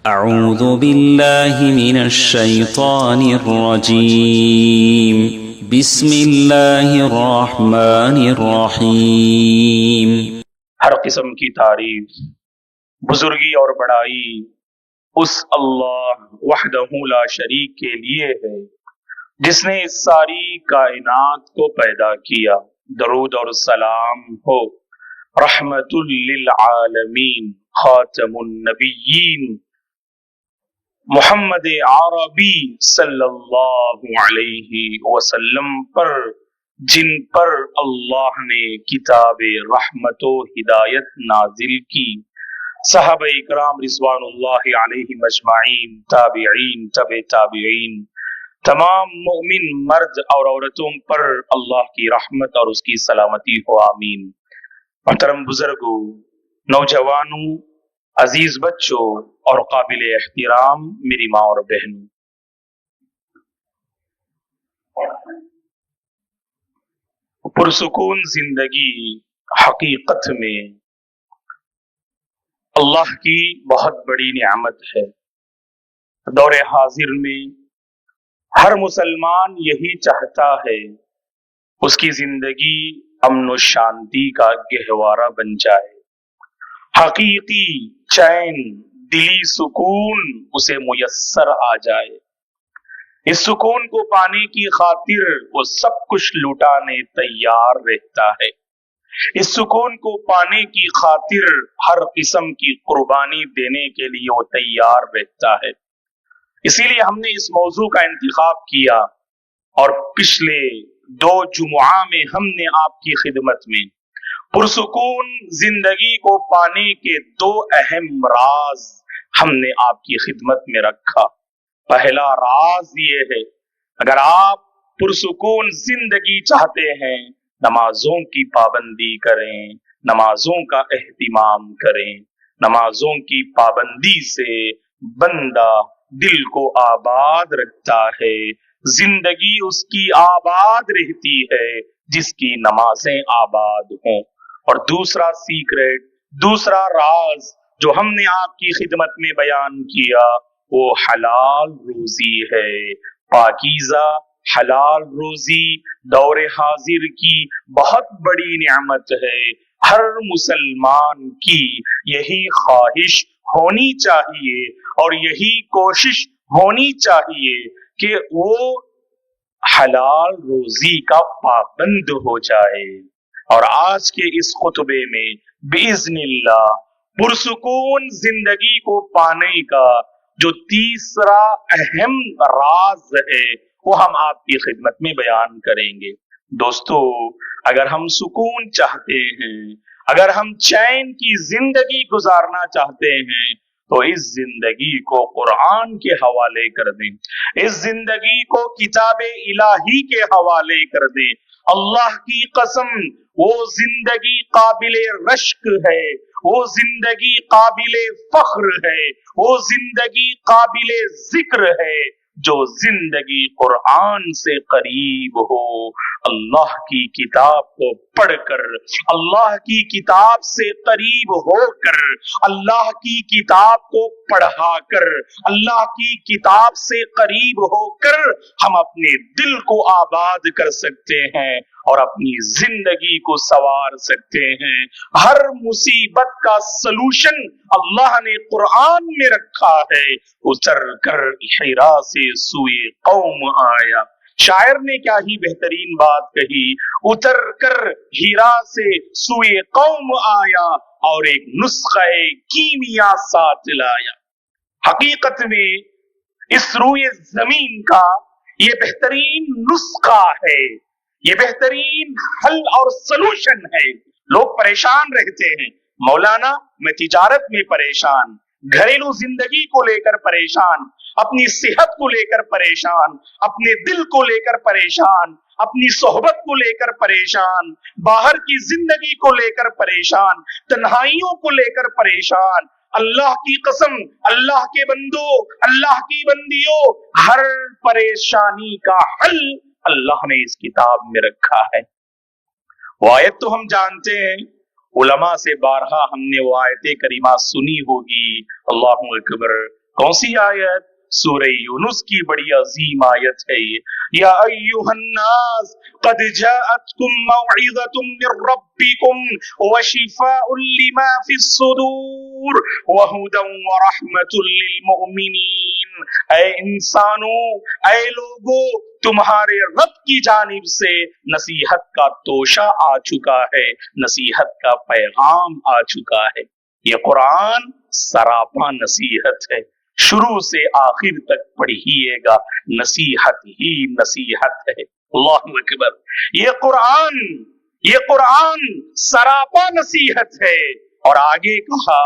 أعوذ بالله من الشيطان الرجيم بسم الله الرحمن الرحيم۔ ہر قسم کی تعریف، بزرگی اور بڑائی اس اللہ وحدہ لا شریک کے لیے ہے جس نے اس ساری کائنات کو پیدا کیا۔ درود اور سلام ہو رحمت للعالمین خاتم النبیین محمد عربی صلی اللہ علیہ وسلم پر، جن پر اللہ نے کتاب رحمت و ہدایت نازل کی۔ صحابہ اکرام رضوان اللہ علیہم اجمعین، تابعین، تبع تابعین، تمام مؤمن مرد اور عورتوں پر اللہ کی رحمت اور اس کی سلامتی ہو، آمین۔ محترم بزرگوں، نوجوانوں، عزیز بچوں اور قابل احترام میری ماں اور بہنوں، پرسکون زندگی حقیقت میں اللہ کی بہت بڑی نعمت ہے۔ دور حاضر میں ہر مسلمان یہی چاہتا ہے اس کی زندگی امن و شانتی کا گہوارہ بن جائے، حقیقی چین، دلی سکون اسے میسر آ جائے۔ اس سکون کو پانے کی خاطر وہ سب کچھ لٹانے تیار رہتا ہے۔ اس سکون کو پانے کی خاطر ہر قسم کی قربانی دینے کے لیے وہ تیار رہتا ہے۔ اسی لیے ہم نے اس موضوع کا انتخاب کیا اور پچھلے 2 جمعہ میں ہم نے آپ کی خدمت میں پرسکون زندگی کو پانے کے 2 اہم راز ہم نے آپ کی خدمت میں رکھا۔ پہلا راز یہ ہے، اگر آپ پرسکون زندگی چاہتے ہیں، نمازوں کی پابندی کریں، نمازوں کا اہتمام کریں۔ نمازوں کی پابندی سے بندہ دل کو آباد رکھتا ہے، زندگی اس کی آباد رہتی ہے جس کی نمازیں آباد ہوں۔ اور دوسرا سیکریٹ، دوسرا راز جو ہم نے آپ کی خدمت میں بیان کیا وہ حلال روزی ہے۔ پاکیزہ حلال روزی دور حاضر کی بہت بڑی نعمت ہے۔ ہر مسلمان کی یہی خواہش ہونی چاہیے اور یہی کوشش ہونی چاہیے کہ وہ حلال روزی کا پابند ہو جائے۔ اور آج کے اس خطبے میں باذن اللہ پرسکون زندگی کو پانے کا جو تیسرا اہم راز ہے وہ ہم آپ کی خدمت میں بیان کریں گے۔ دوستو، اگر ہم سکون چاہتے ہیں، اگر ہم چین کی زندگی گزارنا چاہتے ہیں تو اس زندگی کو قرآن کے حوالے کر دیں، اس زندگی کو کتاب الہی کے حوالے کر دیں۔ اللہ کی قسم، وہ زندگی قابل رشک ہے، وہ زندگی قابل فخر ہے، وہ زندگی قابل ذکر ہے جو زندگی قرآن سے قریب ہو۔ اللہ کی کتاب کو پڑھ کر، اللہ کی کتاب سے قریب ہو کر، اللہ کی کتاب کو پڑھا کر، اللہ کی کتاب سے قریب ہو کر ہم اپنے دل کو آباد کر سکتے ہیں اور اپنی زندگی کو سنوار سکتے ہیں۔ ہر مصیبت کا سلوشن اللہ نے قرآن میں رکھا ہے۔ اتر کر حرا سے سوئے قوم آیا، شاعر نے کیا ہی بہترین بات کہی، اتر کر ہیرا سے سوئے قوم آیا اور ایک نسخہ کیمیا ساتھ لایا۔ حقیقت میں اس روئے زمین کا یہ بہترین نسخہ ہے، یہ بہترین حل اور سلوشن ہے۔ لوگ پریشان رہتے ہیں، مولانا میں تجارت میں پریشان، گھریلو زندگی کو لے کر پریشان، اپنی صحت کو لے کر پریشان، اپنے دل کو لے کر پریشان، اپنی صحبت کو لے کر پریشان، باہر کی زندگی کو لے کر پریشان، تنہائیوں کو لے کر پریشان۔ اللہ کی قسم، اللہ کے بندو، اللہ کی بندیوں، ہر پریشانی کا حل اللہ نے اس کتاب میں رکھا ہے۔ وہ آیت تو ہم جانتے ہیں، علماء سے بارہا ہم نے وہ آیت کریمہ سنی ہوگی، اللہ اکبر कौन सी आयत? सूरह यूनुस की बड़ी अजीम आयत है ये। या अय्युहन्नास कद जाअतकुम मौइज़तुम मिर रब्बिकुम व शिफाउन लिमा फिस सुदूर व हुदन व रहमतुल लिल मुमिनीन। ऐ इंसानों, ऐ लोगों, तुम्हारे रब की जानिब से नसीहत का तोशा आ चुका है, नसीहत का पैगाम आ चुका है। ये कुरान सरापा नसीहत है, शुरू से आखिर तक पढ़िएगा, नसीहत ही नसीहत है। अल्लाहु अकबर। ये कुरान सरापा नसीहत है। और आगे कहा,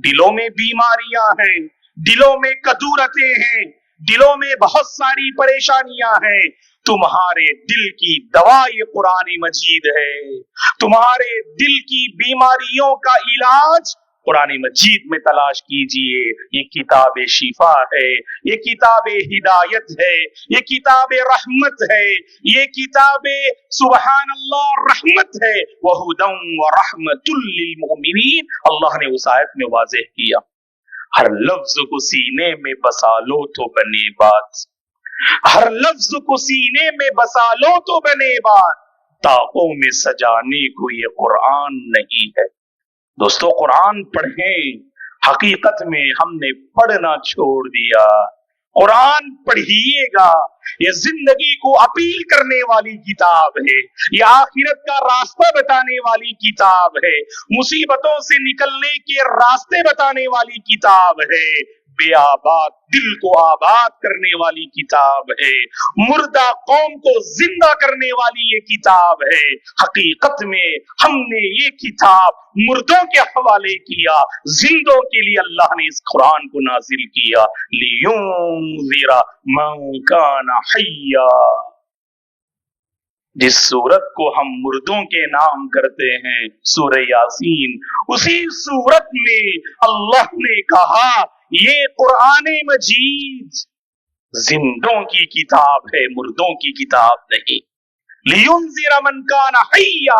दिलों में बीमारियां हैं, दिलों में कदूरतें हैं, दिलों में बहुत सारी परेशानियां हैं, तुम्हारे दिल की दवा ये कुरान मजीद है। तुम्हारे दिल की बीमारियों का इलाज कुरान मजीद में तलाश कीजिए। ये किताब शिफा है, ये किताब हिदायत है, ये किताब रहमत है, ये किताब सुबहान अल्लाह रहमत है। वहुदन व रहमतुल लिल मुमिनीन। अल्लाह ने उस आयत में वाज़ेह किया, हर लफ्ज को सीने में बसा लो तो बने बात, हर लफ्ज को सीने में बसा लो तो बने बात, ताकों में सजाने को ये कुरान नहीं है। दोस्तों, कुरान पढ़ें। हकीकत में हमने पढ़ना छोड़ दिया। कुरान पढ़िएगा, ये जिंदगी को अपील करने वाली किताब है, ये आखिरत का रास्ता बताने वाली किताब है, मुसीबतों से निकलने के रास्ते बताने वाली किताब है, बेआबाद दिल को आबाद करने वाली किताब है, मुर्दा कौम को जिंदा करने वाली ये किताब है। हकीकत में हमने ये किताब मुर्दों के हवाले किया, जिंदों के लिए अल्लाह ने इस कुरान को नाजिल किया। लियुनज़िरा मन काना हय्या। जिस सूरत को हम मुर्दों के नाम करते हैं, सूरह यासीन, उसी सूरत में अल्लाह ने कहा ये कुरान मजीद जिंदों की किताब है, मुर्दों की किताब नहीं। लियुनज़िरा मन काना हय्या,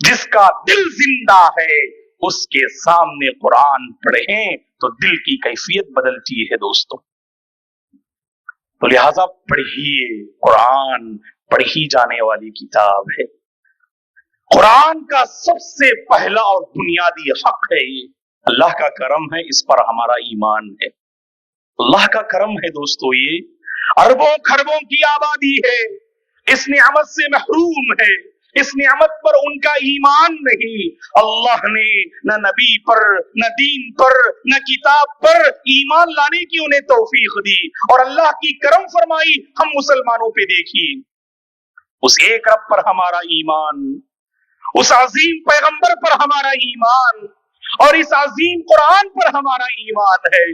जिसका दिल जिंदा है उसके सामने कुरान पढ़ें तो दिल की कैफियत बदलती है दोस्तों। तो लिहाजा पढ़िए, कुरान पढ़ी जाने वाली किताब है। कुरान का सबसे पहला और बुनियादी हक है ये। अल्लाह का करम है, इस पर हमारा ईमान है। अल्लाह का करम है दोस्तों, ये अरबों खरबों की आबादी है, इस नियामत से महरूम है, इस नियामत पर उनका ईमान नहीं। अल्लाह ने न नबी पर, न दीन पर, न किताब पर ईमान लाने की उन्हें तौफीक दी। और अल्लाह की करम फरमाई हम मुसलमानों पे देखिए, उस एक रब पर हमारा ईमान, उस अजीम पैगंबर पर हमारा ईमान और इस अजीम कुरान पर हमारा ईमान है।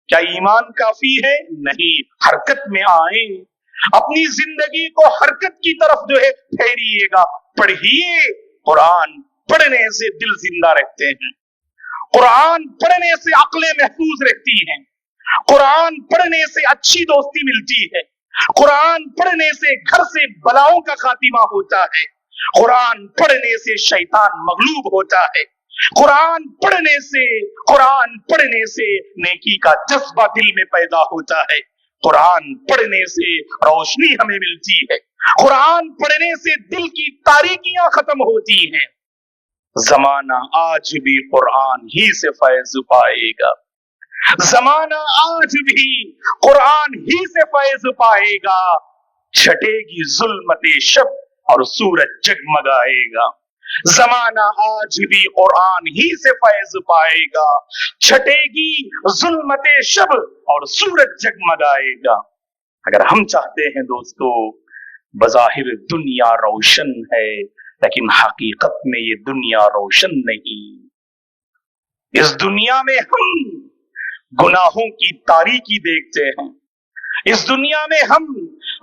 क्या ईमान काफी है? नहीं। हरकत में आए, अपनी जिंदगी को हरकत की तरफ जो है फेरिएगा। पढ़िए, कुरान पढ़ने से दिल जिंदा रहते हैं, कुरान पढ़ने से अक्लें महफूज रहती हैं, कुरान पढ़ने से अच्छी दोस्ती मिलती है, कुरान पढ़ने से घर से बलाओं का खातिमा होता है, कुरान पढ़ने से शैतान मगलूब होता है, कुरान पढ़ने से नेकी का जज्बा दिल में पैदा होता है, कुरान पढ़ने से रोशनी हमें मिलती है, कुरान पढ़ने से दिल की तारीकियां खत्म होती हैं। जमाना आज भी कुरान ही से फैज पाएगा, जमाना आज भी कुरान ही से फैज पाएगा। छटेगी जुल्मते शब और सूरज जगमगाएगा। जमाना आज भी कुरान ही से फैज पाएगा, छटेगी जुल्मते शब और सूरज जगमगाएगा। अगर हम चाहते हैं दोस्तों, बज़ाहिर दुनिया रोशन है लेकिन हकीकत में ये दुनिया रोशन नहीं। इस दुनिया में हम गुनाहों की तारीकी देखते हैं, इस दुनिया में हम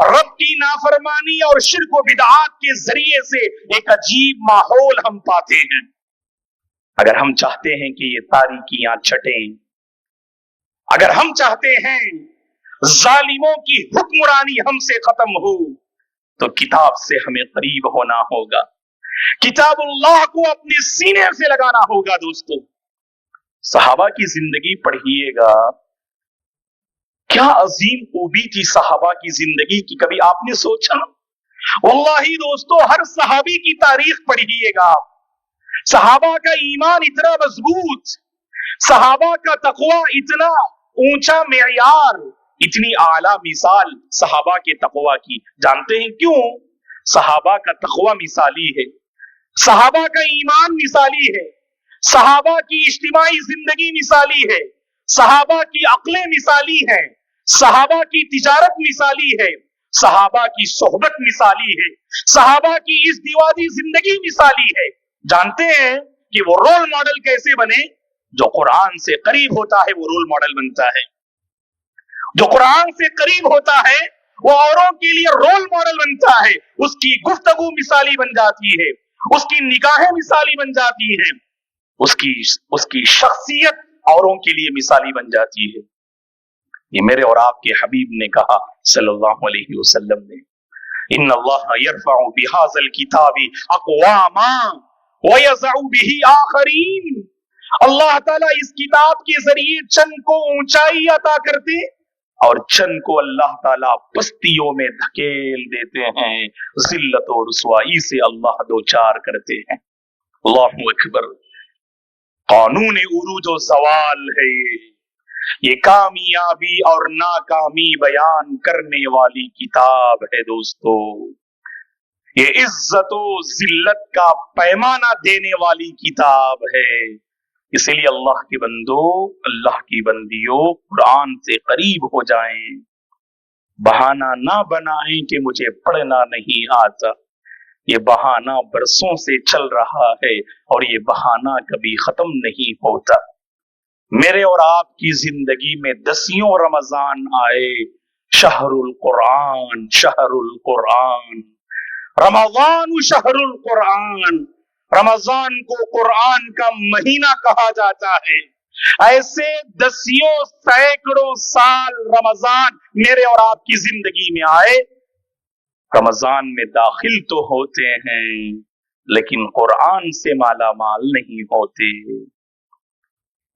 रब की नाफरमानी और शिर्क व बिदआत के जरिए से एक अजीब माहौल हम पाते हैं। अगर हम चाहते हैं कि ये तारीकियां छटें, अगर हम चाहते हैं जालिमों की हुक्मरानी हमसे खत्म हो, तो किताब से हमें करीब होना होगा, किताबुल्लाह को अपने सीने से लगाना होगा। दोस्तों, सहाबा की जिंदगी पढ़िएगा, کیا عظیم خوبی تھی صحابہ کی زندگی کی، کبھی آپ نے سوچا؟ واللہ دوستو ہر صحابی کی تاریخ پڑھیے گا، صحابہ کا ایمان اتنا مضبوط، صحابہ کا تقوی اتنا اونچا معیار، اتنی اعلیٰ مثال صحابہ کے تقوی کی۔ جانتے ہیں کیوں؟ صحابہ کا تقوی مثالی ہے، صحابہ کا ایمان مثالی ہے، صحابہ کی اجتماعی زندگی مثالی ہے، صحابہ کی عقلیں مثالی ہیں، صحابہ کی تجارت مثالی ہے، صحابہ کی صحبت مثالی ہے، صحابہ کی ازدواجی زندگی مثالی ہے۔ جانتے ہیں کہ وہ رول ماڈل کیسے بنے؟ جو قرآن سے قریب ہوتا ہے وہ رول ماڈل بنتا ہے، جو قرآن سے قریب ہوتا ہے وہ اوروں کے لیے رول ماڈل بنتا ہے، اس کی گفتگو مثالی بن جاتی ہے، اس کی نگاہیں مثالی بن جاتی ہیں، اس کی شخصیت اوروں کے لیے مثالی بن جاتی ہے۔ یہ میرے اور آپ کے حبیب نے کہا صلی اللہ علیہ وسلم نے، ان اللہ یرفع بہذا الکتاب اقواما ویضع بہ آخرین، اللہ تعالیٰ اس کتاب کے ذریعے چند کو اونچائی عطا کرتے اور چند کو اللہ تعالیٰ پستیوں میں دھکیل دیتے ہیں، ذلت و رسوائی سے اللہ دوچار کرتے ہیں۔ اللہ اکبر، قانون عروج و زوال ہے یہ کامیابی اور ناکامی بیان کرنے والی کتاب ہے دوستو، یہ عزت و ذلت کا پیمانہ دینے والی کتاب ہے۔ اسی لیے اللہ کے بندو، اللہ کی بندیوں، قرآن سے قریب ہو جائیں، بہانہ نہ بنائیں کہ مجھے پڑھنا نہیں آتا۔ یہ بہانہ برسوں سے چل رہا ہے اور یہ بہانہ کبھی ختم نہیں ہوتا۔ میرے اور آپ کی زندگی میں 10 رمضان آئے، شہر القرآن، شہر القرآن، رمضان شہر القرآن، رمضان کو قرآن کا مہینہ کہا جاتا ہے۔ ایسے 10 سینکڑوں سال رمضان میرے اور آپ کی زندگی میں آئے، رمضان میں داخل تو ہوتے ہیں لیکن قرآن سے مالا مال نہیں ہوتے،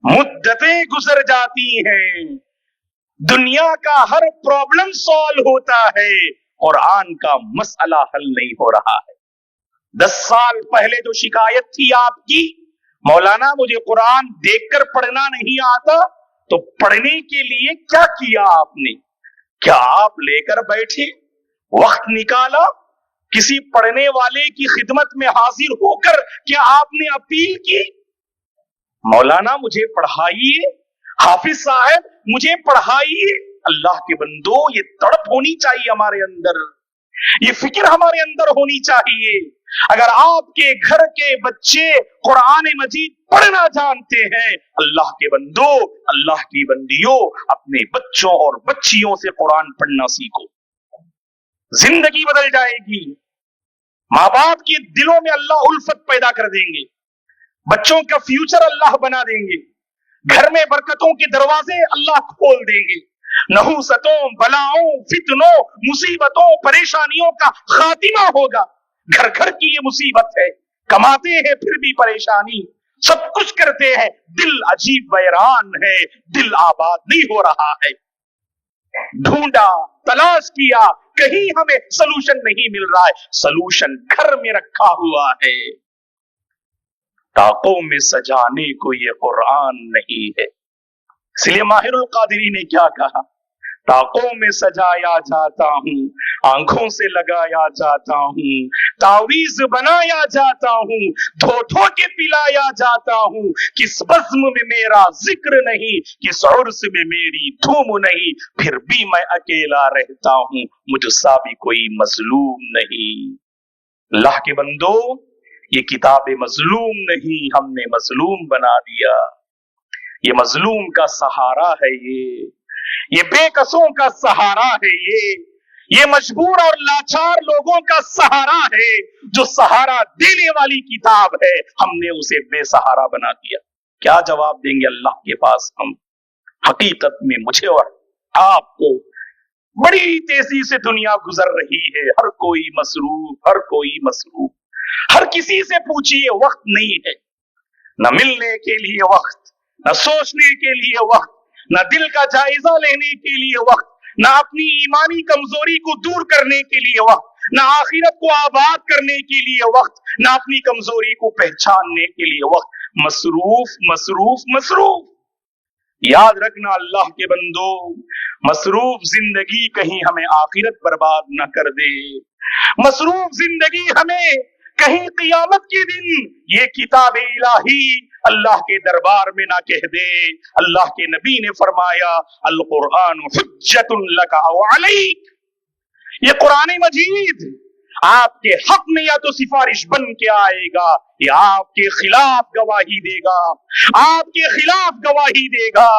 مدتیں گزر جاتی ہیں، دنیا کا ہر پرابلم سالو ہوتا ہے، قرآن کا مسئلہ حل نہیں ہو رہا ہے۔ 10 سال پہلے جو شکایت تھی آپ کی، مولانا مجھے قرآن دیکھ کر پڑھنا نہیں آتا، تو پڑھنے کے لیے کیا کیا آپ نے؟ کیا آپ لے کر بیٹھے، وقت نکالا، کسی پڑھنے والے کی خدمت میں حاضر ہو کر کیا آپ نے اپیل کی؟ مولانا مجھے پڑھائیے، حافظ صاحب مجھے پڑھائیے۔ اللہ کے بندو، یہ تڑپ ہونی چاہیے ہمارے اندر، یہ فکر ہمارے اندر ہونی چاہیے۔ اگر آپ کے گھر کے بچے قرآن مجید پڑھنا جانتے ہیں، اللہ کے بندو، اللہ کی بندیوں، اپنے بچوں اور بچیوں سے قرآن پڑھنا سیکھو، زندگی بدل جائے گی۔ ماں باپ کے دلوں میں اللہ الفت پیدا کر دیں گے، بچوں کا فیوچر اللہ بنا دیں گے، گھر میں برکتوں کے دروازے اللہ کھول دیں گے، نحوستوں، بلاؤں، فتنوں، مصیبتوں، پریشانیوں کا خاتمہ ہوگا۔ گھر گھر کی یہ مصیبت ہے، کماتے ہیں پھر بھی پریشانی، سب کچھ کرتے ہیں، دل عجیب ویران ہے، دل آباد نہیں ہو رہا ہے۔ ڈھونڈا، تلاش کیا، کہیں ہمیں سلوشن نہیں مل رہا ہے، سلوشن گھر میں رکھا ہوا ہے، طاقوں میں سجانے کو یہ قرآن نہیں ہے۔ اس لیے ماہر القادری نے کیا کہا؟ طاقوں میں سجایا جاتا ہوں، آنکھوں سے لگایا جاتا ہوں، تعویذ بنایا جاتا ہوں، دھو دھو کے پلایا جاتا ہوں، کس بزم میں میرا ذکر نہیں، کس عرس میں میری دھوم نہیں، پھر بھی میں اکیلا رہتا ہوں، مجھ سا بھی کوئی مظلوم نہیں۔ اللہ کے بندو، یہ کتاب مظلوم نہیں، ہم نے مظلوم بنا دیا۔ یہ مظلوم کا سہارا ہے، یہ بے قصوں کا سہارا ہے، یہ مجبور اور لاچار لوگوں کا سہارا ہے۔ جو سہارا دینے والی کتاب ہے، ہم نے اسے بے سہارا بنا دیا۔ کیا جواب دیں گے اللہ کے پاس ہم؟ حقیقت میں مجھے اور آپ کو بڑی تیزی سے دنیا گزر رہی ہے، ہر کوئی مصروف، ہر کوئی مصروف، ہر کسی سے پوچھئے وقت نہیں ہے، نہ ملنے کے لیے وقت، نہ سوچنے کے لیے وقت، نہ دل کا جائزہ لینے کے لیے وقت، نہ اپنی ایمانی کمزوری کو دور کرنے کے لیے وقت، نہ آخرت کو آباد کرنے کے لیے وقت، نہ اپنی کمزوری کو پہچاننے کے لیے وقت. مصروف مصروف مصروف. یاد رکھنا اللہ کے بندو، مصروف زندگی کہیں ہمیں آخرت برباد نہ کر دے. مصروف زندگی ہمیں کہیں قیامت کے دن یہ کتاب الہی اللہ کے دربار میں نہ کہہ دے. اللہ کے نبی نے فرمایا القرآن حجت لک او علیک. یہ قرآن مجید آپ کے حق میں یا تو سفارش بن کے آئے گا یا آپ کے خلاف گواہی دے گا. آپ کے خلاف گواہی دے گا.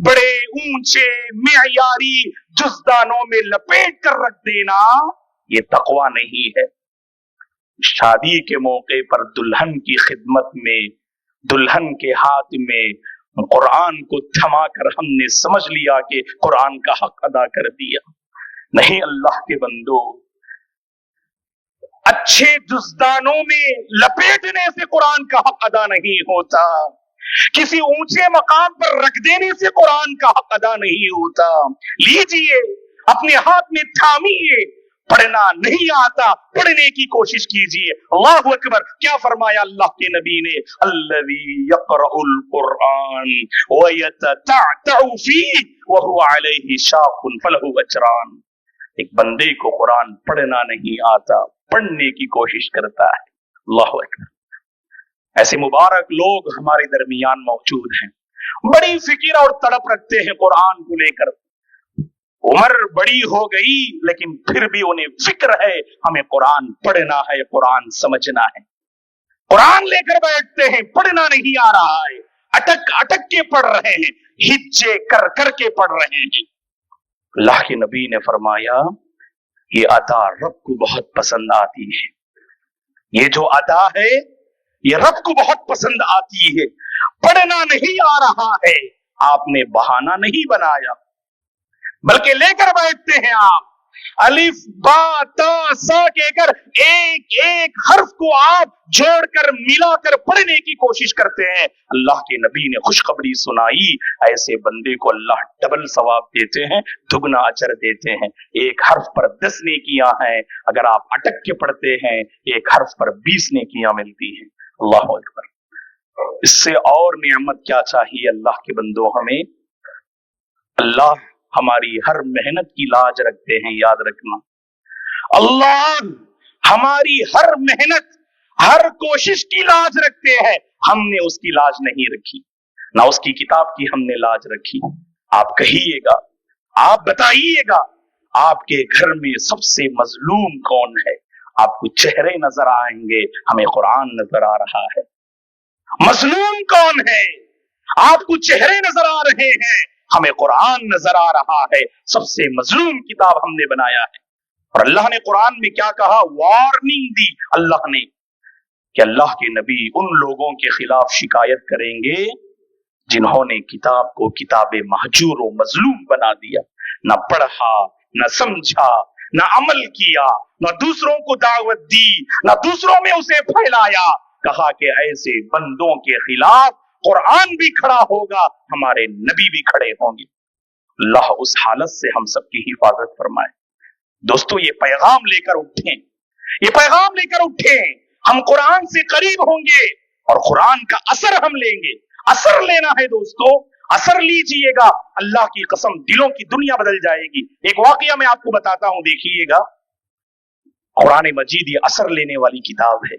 بڑے اونچے معیاری جزدانوں میں لپیٹ کر رکھ دینا یہ تقوی نہیں ہے. شادی کے موقع پر دلہن کی خدمت میں، دلہن کے ہاتھ میں قرآن کو تھما کر ہم نے سمجھ لیا کہ قرآن کا حق ادا کر دیا. نہیں اللہ کے بندو، اچھے جزدانوں میں لپیٹنے سے قرآن کا حق ادا نہیں ہوتا. کسی اونچے مقام پر رکھ دینے سے قرآن کا حق ادا نہیں ہوتا. لیجئے اپنے ہاتھ میں تھامیے. پڑھنا نہیں آتا، پڑھنے کی کوشش کیجئے. اللہ اکبر. کیا فرمایا اللہ کے نبی نے؟ الذی یقرأ القرآن ویتتعتع فیہ وہو علیہ شاق فلہ اجران. ایک بندے کو قرآن پڑھنا نہیں آتا، پڑھنے کی کوشش کرتا ہے. اللہ اکبر. ایسے مبارک لوگ ہمارے درمیان موجود ہیں، بڑی فکر اور تڑپ رکھتے ہیں قرآن کو لے کر. عمر بڑی ہو گئی لیکن پھر بھی انہیں فکر ہے ہمیں قرآن پڑھنا ہے، قرآن سمجھنا ہے. قرآن لے کر بیٹھتے ہیں، پڑھنا نہیں آ رہا ہے، اٹک اٹک کے پڑھ رہے ہیں، ہچے کر کر کے پڑھ رہے ہیں. اللہ کے نبی نے فرمایا یہ ادا رب کو بہت پسند آتی ہے. یہ جو ادا ہے یہ رب کو بہت پسند آتی ہے. پڑھنا نہیں آ رہا ہے، آپ نے بہانہ نہیں بنایا، بلکہ لے کر بیٹھتے ہیں آپ. الف با تا سا کہہ کر ایک ایک حرف کو آپ جوڑ کر ملا کر پڑھنے کی کوشش کرتے ہیں. اللہ کے نبی نے خوشخبری سنائی، ایسے بندے کو اللہ ڈبل ثواب دیتے ہیں، دگنا اجر دیتے ہیں. ایک حرف پر 10 نیکیاں ہیں، اگر آپ اٹک کے پڑھتے ہیں ایک حرف پر 20 نیکیاں ملتی ہیں. اللہ اکبر. اس سے اور نعمت کیا چاہیے اللہ کے بندوں ہمیں؟ اللہ ہماری ہر محنت کی لاج رکھتے ہیں. یاد رکھنا اللہ ہماری ہر محنت، ہر کوشش کی لاج رکھتے ہیں. ہم نے اس کی لاج نہیں رکھی، نہ اس کی کتاب کی ہم نے لاج رکھی. آپ کہیے گا، آپ بتائیے گا، آپ کے گھر میں سب سے مظلوم کون ہے؟ آپ کو چہرے نظر آئیں گے، ہمیں قرآن نظر آ رہا ہے. مظلوم کون ہے؟ آپ کو چہرے نظر آ رہے ہیں، ہمیں قرآن نظر آ رہا ہے. سب سے مظلوم کتاب ہم نے بنایا ہے. اور اللہ نے قرآن میں کیا کہا؟ وارننگ دی اللہ نے کہ اللہ کے نبی ان لوگوں کے خلاف شکایت کریں گے جنہوں نے کتاب کو کتاب مہجور و مظلوم بنا دیا. نہ پڑھا، نہ سمجھا، نہ عمل کیا، نہ دوسروں کو دعوت دی، نہ دوسروں میں اسے پھیلایا. کہا کہ ایسے بندوں کے خلاف قرآن بھی کھڑا ہوگا، ہمارے نبی بھی کھڑے ہوں گے. اللہ اس حالت سے ہم سب کی حفاظت فرمائے. دوستو یہ پیغام لے کر اٹھیں، یہ پیغام لے کر اٹھیں. ہم قرآن سے قریب ہوں گے اور قرآن کا اثر ہم لیں گے. اثر لینا ہے دوستو، اثر لیجئے گا. اللہ کی قسم دلوں کی دنیا بدل جائے گی. ایک واقعہ میں آپ کو بتاتا ہوں، دیکھیے گا. قرآن مجید یہ اثر لینے والی کتاب ہے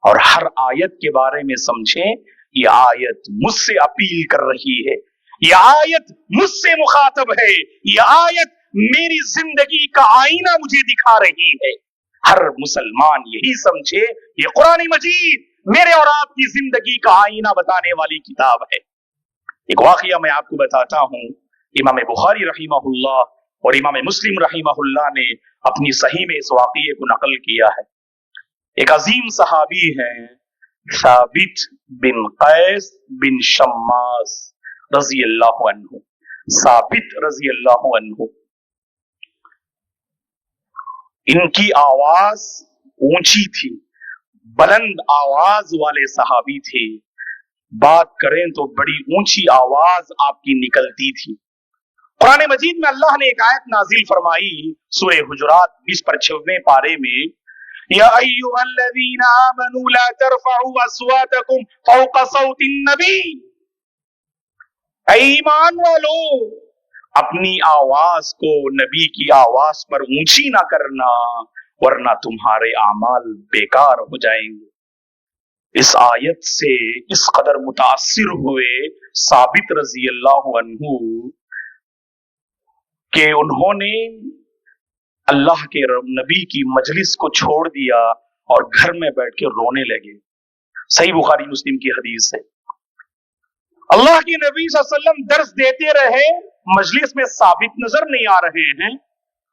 اور ہر آیت کے بارے میں سمجھیں. یہ آیت مجھ سے اپیل کر رہی ہے، یہ آیت مجھ سے مخاطب ہے، یہ آیت میری زندگی کا آئینہ مجھے دکھا رہی ہے. ہر مسلمان یہی سمجھے یہ قرآن مجید میرے اور آپ کی زندگی کا آئینہ بتانے والی کتاب ہے. ایک واقعہ میں آپ کو بتاتا ہوں. امام بخاری رحمہ اللہ اور امام مسلم رحمہ اللہ نے اپنی صحیح میں اس واقعے کو نقل کیا ہے. ایک عظیم صحابی ہیں ثابت بن قیس بن شماس رضی اللہ عنہ. ثابت رضی اللہ عنہ، ان کی آواز اونچی تھی، بلند آواز والے صحابی تھے. बात करें तो बड़ी ऊंची आवाज आपकी निकलती थी। कुरान मजीद में अल्लाह ने एक आयत नाजिल फरमाई सूरह हुजुरात 20/6 पारे में, या अय्युहल्लज़ीना आमनू ला तरफअू अस्वातकुम फौqa सौतिन नबी, ऐ ईमान वालो अपनी आवाज को नबी की आवाज पर ऊंची ना करना वरना तुम्हारे अमाल बेकार हो जाएंगे। इस आयत से इस कदर मुतासिर हुए साबित रजी अल्लाह अन्हु कि उन्होंने अल्लाह के नबी की मजलिस को छोड़ दिया और घर में बैठ के रोने लगे। सही बुखारी मुस्लिम की हदीस है। अल्लाह के नबी सल्लल्लाहु अलैहि वसल्लम दर्स देते रहे, मजलिस में साबित नजर नहीं आ रहे हैं।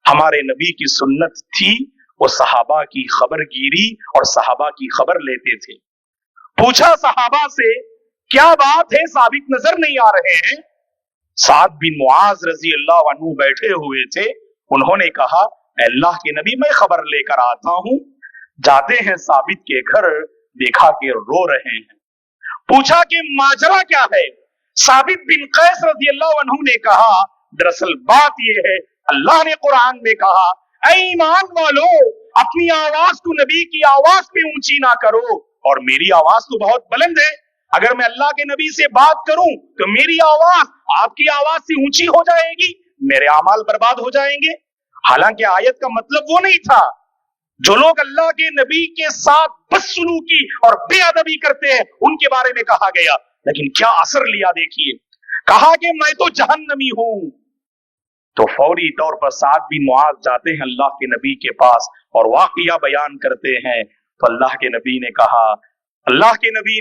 हमारे नबी की सुन्नत थी वो सहाबा की खबरगिरी और सहाबा की खबर लेते थे। पूछा सहाबा से, क्या बात है, साबित नजर नहीं आ रहे हैं? साद बिन मुआज रजी अल्लाह अन्हु बैठे हुए थे। उन्होंने कहा, अल्लाह के नबी मैं खबर लेकर आता हूं। जाते हैं साबित के घर, देखा कि रो रहे हैं। पूछा कि माजरा क्या है? साबित बिन कैस रजी अल्लाह अन्हु ने कहा, दरअसल बात यह है, अल्लाह ने कुरान में कहा, ऐ ईमान वालो अपनी आवाज को नबी की आवाज पे ऊंची ना करो। और मेरी आवाज तो बहुत बुलंद है, अगर मैं अल्लाह के नबी से बात करूं तो मेरी आवाज आपकी आवाज से ऊंची हो जाएगी, मेरे अमाल बर्बाद हो जाएंगे। हालांकि आयत का मतलब वो नहीं था। जो लोग अल्लाह के नबी के साथ बदसलूकी और बेअदबी करते हैं उनके बारे में कहा गया, लेकिन क्या असर लिया देखिए। कहा कि मैं तो जहन्नमी हूं। तो फौरी तौर पर साद बिन मुआज जाते हैं अल्लाह के नबी के पास और वाकया बयान करते हैं। तो अल्लाह के नबी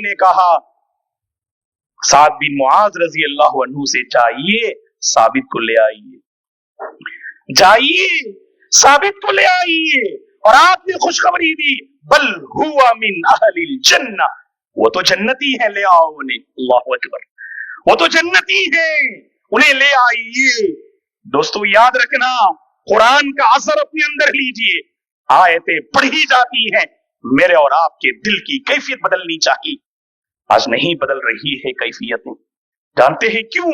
ने कहा साद बिन मुआज रजी अल्लाह अन्हु से, चाहिए साबित को ले आइए, जाइए साबित को ले आइए। और आपने खुशखबरी दी, बल हुआ मिन अहलिल जन्नह, वो तो जन्नती है, ले आओ उन्हें। अल्लाहु अकबर, वो तो जन्नती है, उन्हें ले आइए। दोस्तों याद रखना, कुरान का असर अपने अंदर लीजिए। आयतें पढ़ी जाती हैं, मेरे और आपके दिल की कैफियत बदलनी चाहिए। आज नहीं बदल रही है कैफियतें। जानते हैं क्यों?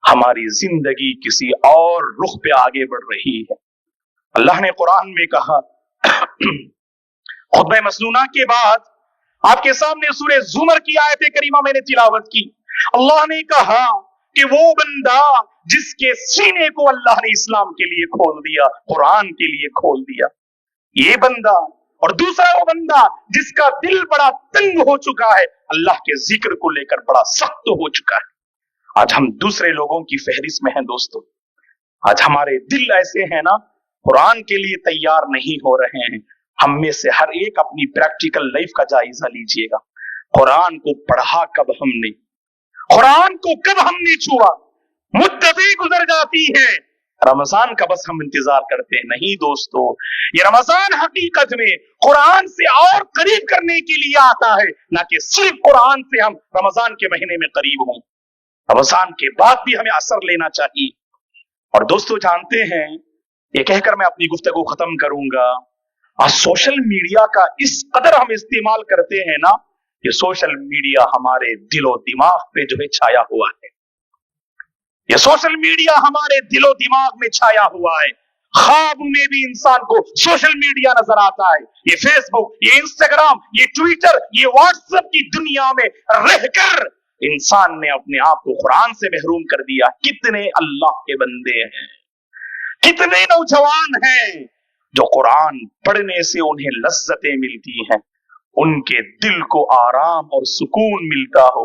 हमारी जिंदगी किसी और रुख पे आगे बढ़ रही है। अल्लाह ने कुरान में कहा, खुतबा मसनूना के बाद आपके सामने सूरह ज़ुमर की आयत करीमा मैंने तिलावत की। अल्लाह ने कहा कि वो बंदा जिसके सीने को अल्लाह ने इस्लाम के लिए खोल दिया, कुरान के लिए खोल दिया, ये बंदा। और दूसरा वो बंदा जिसका दिल बड़ा तंग हो चुका है, अल्लाह के जिक्र को लेकर बड़ा सख्त हो चुका है। आज हम दूसरे लोगों की फहरिस्त में हैं दोस्तों। आज हमारे दिल ऐसे हैं ना, कुरान के लिए तैयार नहीं हो रहे हैं। हम में से हर एक अपनी प्रैक्टिकल लाइफ का जायजा लीजिएगा। कुरान को पढ़ा कब हमने, कुरान को कब हमने छुआ? मुद्दतें गुजर जाती है, रमजान का बस हम इंतजार करते हैं। नहीं दोस्तों, ये रमजान हकीकत में कुरान से और करीब करने के लिए आता है, ना कि सिर्फ कुरान से हम रमजान के महीने में करीब हों। रमजान के बाद भी हमें असर लेना चाहिए। और दोस्तों जानते हैं, ये कहकर मैं अपनी गुफ्तगू खत्म करूंगा, आज सोशल मीडिया का इस कदर हम इस्तेमाल करते हैं ना, ये सोशल मीडिया हमारे दिलो दिमाग पे जो है छाया हुआ है। ये सोशल मीडिया हमारे दिलो दिमाग में छाया हुआ है। ख्वाब में भी इंसान को सोशल मीडिया नजर आता है। ये फेसबुक, ये इंस्टाग्राम, ये ट्विटर, ये व्हाट्सएप की दुनिया में रहकर इंसान ने अपने आप को कुरान से महरूम कर दिया। कितने अल्लाह के बंदे हैं, कितने नौजवान हैं जो कुरान पढ़ने से उन्हें लज्जतें मिलती हैं, उनके दिल को आराम और सुकून मिलता हो,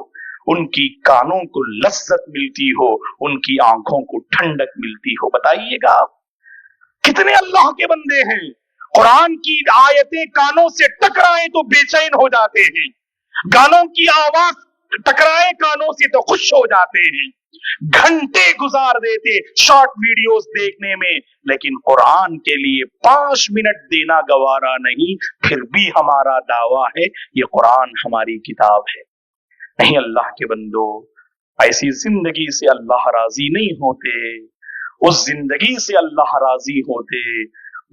उनकी कानों को लज्जत मिलती हो, उनकी आंखों को ठंडक मिलती हो। बताइएगा आप कितने अल्लाह के बंदे हैं कुरान की आयतें कानों से टकराए तो बेचैन हो जाते हैं, गानों की आवाज टकराए कानों से तो खुश हो जाते हैं, घंटे गुजार देते शॉर्ट वीडियोस देखने में, लेकिन कुरान के लिए 5 मिनट देना गवारा नहीं। फिर भी हमारा दावा है ये कुरान हमारी किताब है। नहीं अल्लाह के बंदो, ऐसी जिंदगी से अल्लाह राजी नहीं होते। उस जिंदगी से अल्लाह राजी होते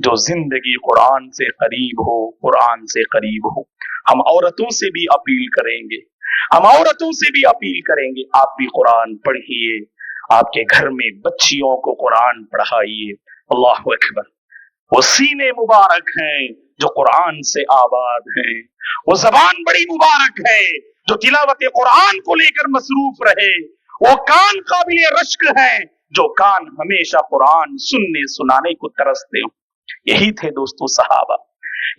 जो जिंदगी कुरान से करीब हो, कुरान से करीब हो। हम औरतों से भी अपील करेंगे, हम औरतों से भी अपील करेंगे, आप भी कुरान पढ़िए, आपके घर में बच्चियों को कुरान पढ़ाइए। अल्लाह अकबर। वो सीने मुबारक हैं जो कुरान से आबाद हैं, वो जबान बड़ी मुबारक है जो तिलावत कुरान को लेकर मसरूफ रहे, वो कान काबिल रश्क हैं जो कान हमेशा कुरान सुनने सुनाने को तरसते हो। यही थे दोस्तों सहाबा,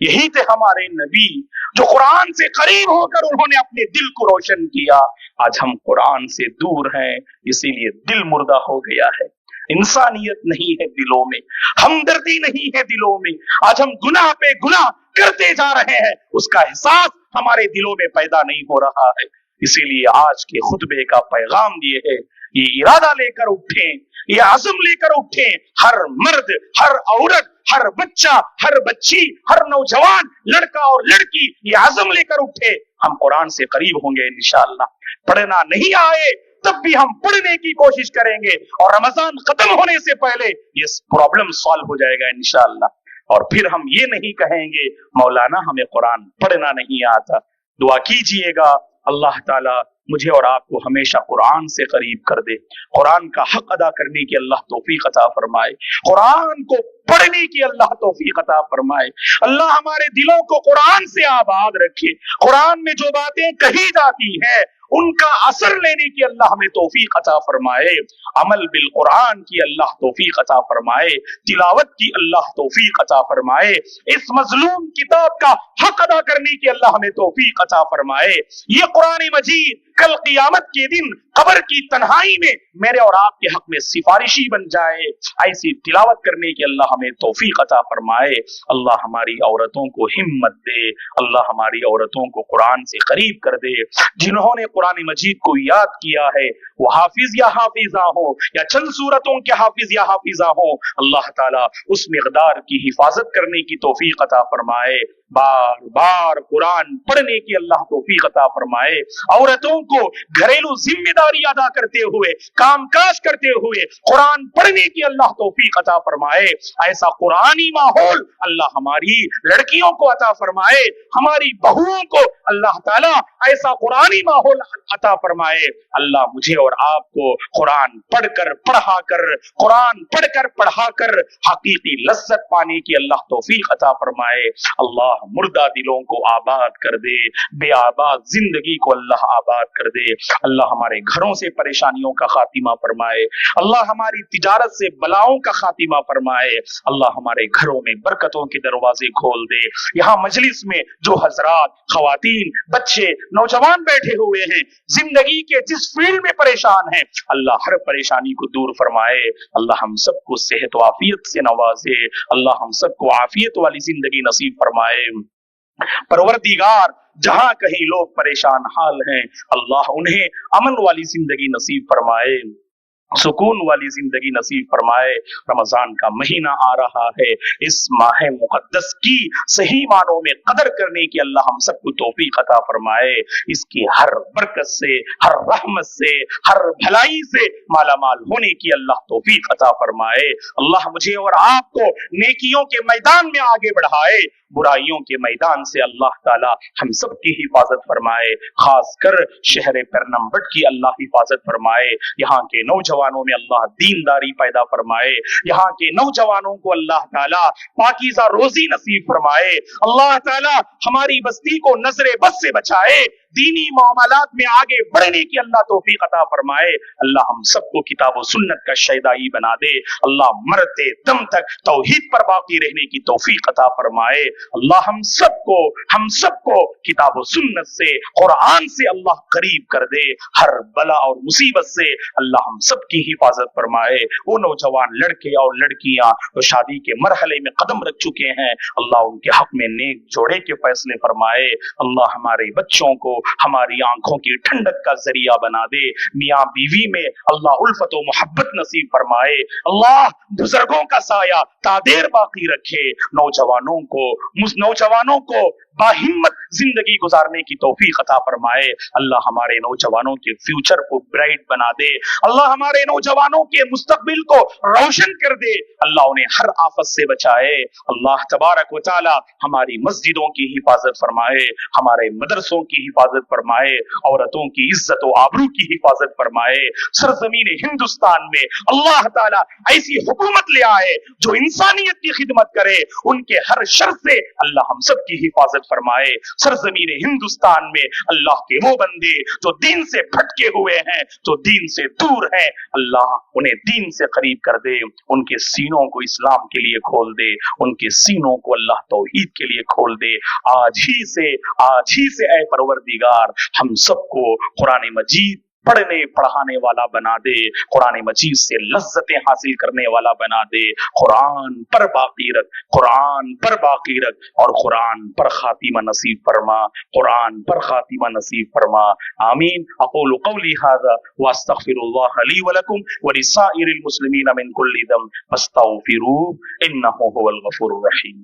यही थे हमारे नबी जो कुरान से करीब होकर उन्होंने अपने दिल को रोशन किया। आज हम कुरान से दूर हैं, इसीलिए दिल मुर्दा हो गया है, इंसानियत नहीं है दिलों में, हमदर्दी नहीं है दिलों में। आज हम गुनाह पे गुनाह करते जा रहे हैं, उसका एहसास हमारे दिलों में पैदा नहीं हो रहा है। इसीलिए आज के खुतबे का पैगाम ये है, ये इरादा लेकर उठें, ये आज़म लेकर उठें, हर मर्द, हर औरत, हर बच्चा, हर बच्ची, हर नौजवान, लड़का और लड़की ये आज़म लेकर उठे, हम कुरान से करीब होंगे इंशाअल्लाह। पढ़ना नहीं आए तब भी हम पढ़ने की कोशिश करेंगे और रमजान खत्म होने से पहले ये प्रॉब्लम सॉल्व हो जाएगा इंशाअल्लाह। और फिर हम ये नहीं कहेंगे मौलाना हमें कुरान पढ़ना नहीं आता। दुआ कीजिएगा अल्लाह ताला मुझे और आपको हमेशा कुरान से करीब कर दे, कुरान का हक अदा करने की अल्लाह तौफीक अता फरमाए, कुरान को पढ़ने की अल्लाह तौफीक अता फरमाए। अल्लाह हमारे दिलों को कुरान से आबाद रखे, कुरान में जो बातें कही जाती हैं उनका असर लेने की अल्लाह हमें तौफीक अता फरमाए, अमल बिल कुरान की अल्लाह तौफीक अता फरमाए, तिलावत की अल्लाह तौफीक अता फरमाए, इस मजलूम किताब का हक अदा करने की अल्लाह हमें तौफीक अता फरमाए। ये कुरान मजीद कल क़ियामत के दिन कब्र की तन्हाई में मेरे और आपके हक में सिफारिशी बन जाए, ऐसी तिलावत करने की अल्लाह हमें तौफीक अता फरमाए। अल्लाह हमारी औरतों को हिम्मत दे, अल्लाह हमारी औरतों को कुरान से करीब कर दे। जिन्होंने कुरान मजीद को याद किया है वो हाफिज या हाफिजा हो या चंद सूरतों के हाफिज या हाफिजा हो, अल्लाह ताला उस मिक़दार की हिफाजत करने की तौफीक अता फरमाए, बार बार कुरान पढ़ने की अल्लाह तौफीक अता फरमाए। औरतों को घरेलू जिम्मेदारी अदा करते हुए, कामकाज करते हुए कुरान पढ़ने की अल्लाह तौफीक अता फरमाए। ऐसा कुरानी माहौल अल्लाह हमारी लड़कियों को अता फरमाए, हमारी बहुओं को अल्लाह ताला ऐसा कुरानी माहौल अता फरमाए। अल्लाह मुझे और आपको कुरान पढ़कर पढ़ाकर, कुरान पढ़कर पढ़ाकर हकीकी लज्जत पाने की अल्लाह तौफीक अता फरमाए। अल्लाह मुर्दा दिलों को आबाद कर दे, बेआबाद जिंदगी को अल्लाह आबाद कर दे। अल्लाह हमारे घरों से परेशानियों का खातिमा फरमाए, अल्लाह हमारी तिजारत से बलाओं का खातिमा फरमाए। अल्लाह हमारे घरों में बरकतों के दरवाजे खोल दे। यहाँ मजलिस में जो हजरात, खवातीन, बच्चे, नौजवान बैठे हुए हैं, जिंदगी के जिस फील्ड में परेशान हैं, अल्लाह हर परेशानी को दूर फरमाए। अल्लाह हम सबको सेहत व आफियत से नवाजे, अल्लाह हम सबको आफियत वाली जिंदगी नसीब फरमाए। परवरदिगार जहां कहीं लोग परेशान हाल हैं, अल्लाह उन्हें अमन वाली जिंदगी नसीब फरमाए, सुकून वाली जिंदगी नसीब फरमाए। रमजान का महीना आ रहा है, इस माह मुकद्दस की सही मानों में कदर करने की अल्लाह हम सबको तौफीक अता फरमाए। इसकी हर बरकत से, हर रहमत से, हर भलाई से माला माल होने की अल्लाह तौफीक अता फरमाए। अल्लाह मुझे और आपको नेकियों के मैदान में आगे बढ़ाए, बुराइयों के मैदान से अल्लाह ताला हम सब की हिफाजत फरमाए। खासकर शहर परनम्बट की अल्लाह हिफाजत फरमाए। यहाँ के नौजवानों में अल्लाह दीनदारी पैदा फरमाए, यहाँ के नौजवानों को अल्लाह ताला पाकीज़ा रोजी नसीब फरमाए। अल्लाह ताला हमारी बस्ती को नजरे बस से बचाए, दीनी मामलात में आगे बढ़ने की अल्लाह तौफीक अता फरमाए। अल्लाह हम सबको किताब व सुन्नत का शैदाई बना दे। अल्लाह मरते दम तक तौहीद पर बाकी रहने की तौफीक अता फरमाए। अल्लाह हम सबको किताब व सुन्नत से, कुरान से अल्लाह करीब कर दे। हर बला और मुसीबत से अल्लाह हम सबकी हिफाजत फरमाए। वो नौजवान लड़के और लड़कियां जो शादी के मरहले में कदम रख चुके हैं, अल्लाह उनके हक में नेक जोड़े के फैसले फरमाए। अल्लाह हमारे बच्चों को हमारी आंखों की ठंडक का जरिया बना दे। मियाँ बीवी में अल्लाह उल्फत व मोहब्बत नसीब फरमाए। अल्लाह बुजुर्गों का साया तादेर बाकी रखे। नौजवानों को बाहिम्मत जिंदगी गुजारने की तौफीक अता फरमाए। अल्लाह हमारे नौजवानों के फ्यूचर को ब्राइट बना दे, अल्लाह हमारे नौजवानों के मुस्तकबिल को रोशन कर दे, अल्लाह उन्हें हर आफत से बचाए। अल्लाह तबारक व तआला हमारी मस्जिदों की हिफाजत फरमाए, हमारे मदरसों की हिफाजत फरमाए, औरतों की इज्जत व आबरू की हिफाजत फरमाए। सरजमीन हिंदुस्तान में अल्लाह ताला ऐसी हुकूमत ले आए जो इंसानियत की खिदमत करे, उनके हर शर से अल्लाह हम सब की हिफाजत फरमाए। सरजमीन हिंदुस्तान में अल्लाह के वो बंदे जो दीन से भटके हुए हैं, जो दीन से दूर हैं, अल्लाह उन्हें दीन से करीब कर दे, उनके सीनों को इस्लाम के लिए खोल दे, उनके सीनों को अल्लाह तौहीद के लिए खोल दे। आज ही से ऐ परवरदिगार हम सबको कुरान मजीद पढ़ने पढ़ाने वाला बना दे, कुरान मजीद से लज्जतें हासिल करने वाला बना दे। कुरान पर बाकी रख, कुरान पर बाकी रख और कुरान पर खातिमा नसीब फरमा, कुरान पर खातिमा नसीब फरमा। आमीन। अक़ूलु क़ौली हाज़ा व अस्तग़फ़िरुल्लाह ली व लकुम व लिसाइरिल मुस्लिमीन मिन कुल्लि ज़ंब फस्तग़फ़िरूहु इन्नहु हुवल गफ़ूरुर रहीम।